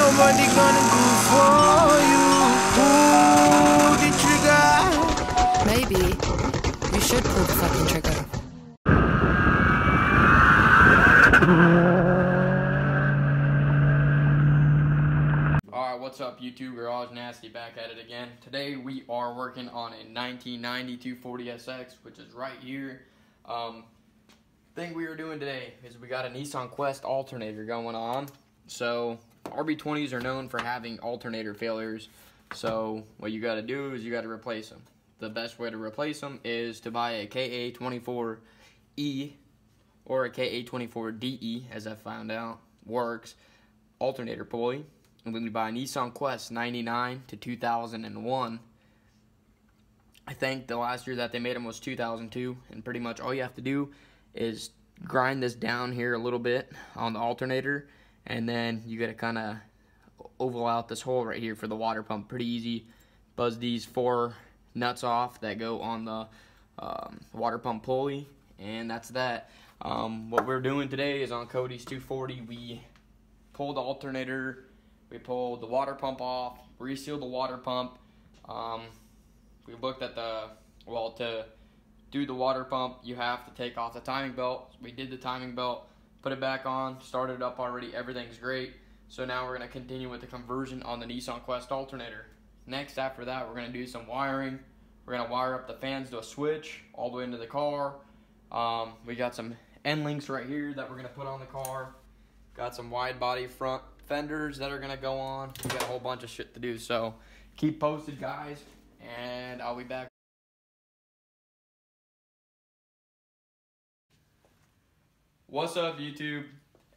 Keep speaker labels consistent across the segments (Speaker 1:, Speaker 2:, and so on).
Speaker 1: nobody gonna do for you. Pull the trigger.
Speaker 2: Maybe you should pull the fucking trigger.
Speaker 3: Alright, what's up YouTube? We're always nasty back at it again. Today we are working on a 1990 240SX, which is right here. Thing we are doing today is we got a Nissan Quest alternator going on. So RB20s are known for having alternator failures. So what you got to do is you got to replace them. The best way to replace them is to buy a KA24E or a KA24DE, as I found out works, alternator pulley. And when you buy a Nissan Quest 99 to 2001, I think the last year that they made them was 2002, and pretty much all you have to do is grind this down here a little bit on the alternator, and then you gotta kind of oval out this hole right here for the water pump. Pretty easy. Buzz these 4 nuts off that go on the water pump pulley, and that's that. What we're doing today is on Cody's 240. We pulled the alternator, we pulled the water pump off, resealed the water pump. We looked at to do the water pump, you have to take off the timing belt. We did the timing belt, put it back on, started it up already, everything's great. So now we're going to continue with the conversion on the Nissan Quest alternator. Next, after that, we're going to do some wiring. We're going to wire up the fans to a switch all the way into the car. We got some end links right here that we're going to put on the car. Got some wide body front fenders that are going to go on. We got a whole bunch of shit to do, so keep posted, guys, and I'll be back. What's up, YouTube?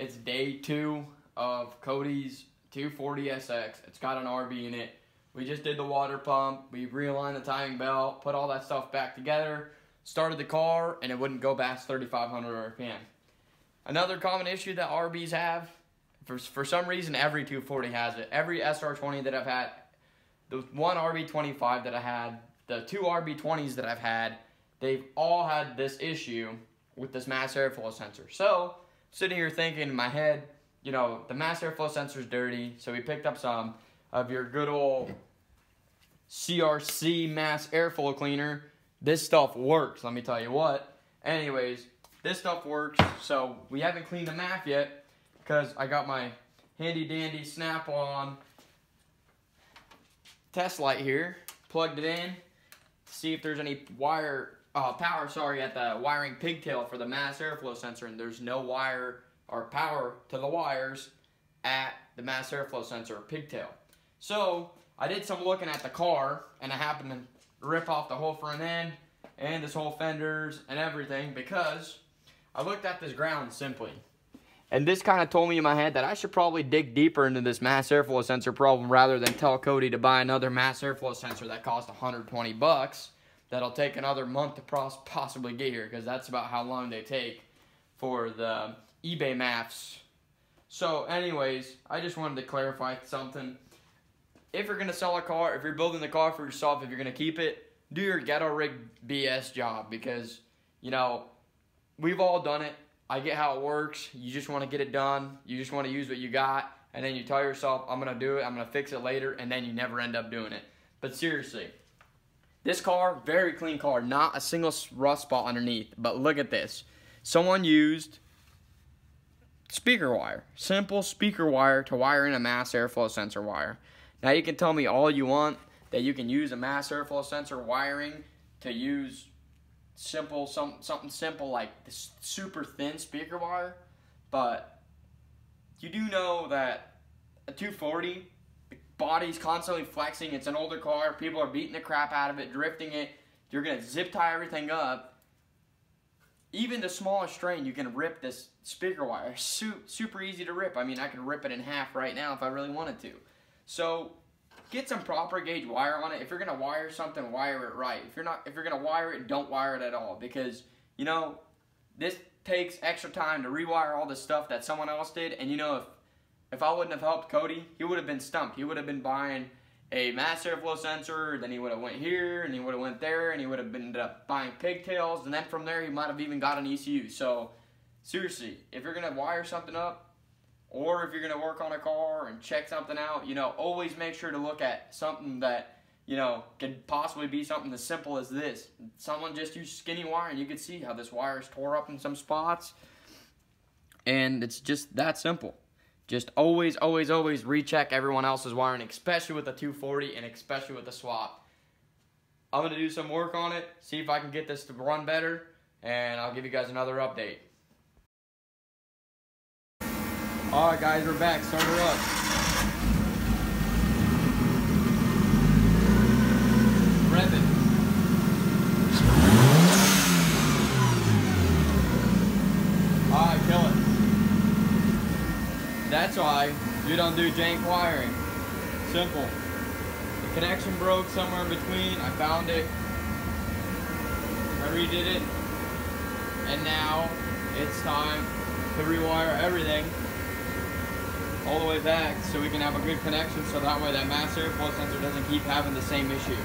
Speaker 3: It's day 2 of Cody's 240SX. It's got an RB in it. We just did the water pump. We realigned the timing belt, put all that stuff back together, started the car, and it wouldn't go past 3,500 RPM. Another common issue that RBs have, for some reason, every 240 has it. Every SR20 that I've had, the one RB25 that I had, the 2 RB20s that I've had, they've all had this issue with this mass airflow sensor. So, sitting here thinking in my head, you know, the mass airflow sensor is dirty, so we picked up some of your good old CRC mass airflow cleaner. This stuff works, let me tell you what. Anyways, this stuff works, so we haven't cleaned the MAF yet because I got my handy dandy snap-on test light here, plugged it in to see if there's any power at the wiring pigtail for the mass airflow sensor, and there's no wire or power to the wires at the mass airflow sensor pigtail. So I did some looking at the car, and I happened to rip off the whole front end and this whole fenders and everything because I looked at this ground simply. And this kind of told me in my head that I should probably dig deeper into this mass airflow sensor problem rather than tell Cody to buy another mass airflow sensor that cost 120 bucks. That'll take another month to possibly get here, because that's about how long they take for the eBay MAFs. So anyways, I just wanted to clarify something. If you're going to sell a car, if you're building the car for yourself, if you're going to keep it, do your ghetto rig BS job, because, you know, we've all done it. I get how it works. You just want to get it done. You just want to use what you got, and then you tell yourself, I'm going to do it, I'm going to fix it later, and then you never end up doing it. But seriously, this car, very clean car, not a single rust spot underneath. But look at this. Someone used speaker wire, simple speaker wire to wire in a mass airflow sensor wire. Now you can tell me all you want that you can use a mass airflow sensor wiring to use something simple like this super thin speaker wire, but you do know that a 240, the body's constantly flexing. It's an older car. People are beating the crap out of it, drifting it. You're going to zip tie everything up. Even the smallest strain, you can rip this speaker wire. Super easy to rip. I mean, I could rip it in half right now if I really wanted to. So get some proper gauge wire on it. If you're going to wire something, wire it right. If you're going to wire it, don't wire it at all, because, you know, this takes extra time to rewire all this stuff that someone else did. And, you know, if I wouldn't have helped Cody, he would have been stumped. He would have been buying a mass airflow sensor, then he would have went here, and he would have went there, and he would have ended up buying pigtails, and then from there he might have even got an ECU. So seriously, if you're going to wire something up, or if you're going to work on a car and check something out, you know, always make sure to look at something that, you know, could possibly be something as simple as this. Someone just used skinny wire, and you can see how this wire is tore up in some spots. And it's just that simple. Just always, always, always recheck everyone else's wiring, especially with the 240 and especially with the swap. I'm going to do some work on it, see if I can get this to run better, and I'll give you guys another update. Alright guys, we're back. Start her up. Rev it. Alright, kill it. That's why you don't do jank wiring. Simple. The connection broke somewhere in between. I found it. I redid it. And now it's time to rewire everything all the way back so we can have a good connection, so that way that mass airflow sensor doesn't keep having the same issue.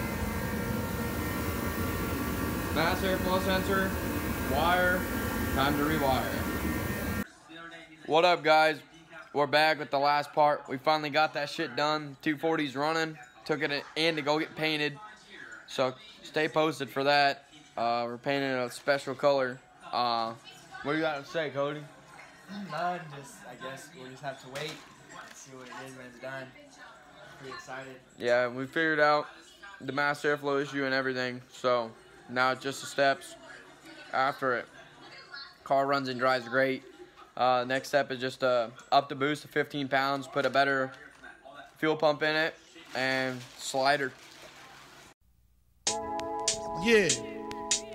Speaker 3: Mass airflow sensor, wire, time to rewire. What up guys? We're back with the last part. We finally got that shit done. 240's running. Took it in to go get painted. So stay posted for that. We're painting a special color. What do you got to say, Cody?
Speaker 4: None, I guess we'll just have to wait, see what it is when it's done. Pretty excited.
Speaker 3: Yeah, we figured out the mass airflow issue and everything, so now it's just the steps after it. Car runs and drives great. Next step is just up the boost to 15 pounds, put a better fuel pump in it, and slider.
Speaker 5: Yeah,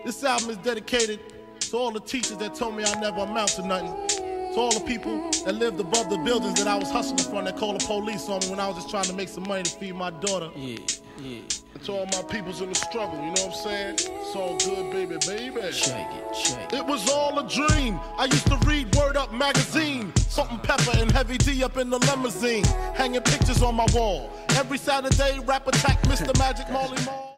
Speaker 5: this album is dedicated to all the teachers that told me I never amount to nothing. To all the people that lived above the buildings that I was hustling from, that called the police on me when I was just trying to make some money to feed my daughter. Yeah. And to all my peoples in the struggle, you know what I'm saying? It's all good, baby. Shake it. It was all a dream. I used to read Word Up magazine. Salt and Pepper and Heavy D up in the limousine. Hanging pictures on my wall. Every Saturday, rap attack Mr. Magic Marley Marl.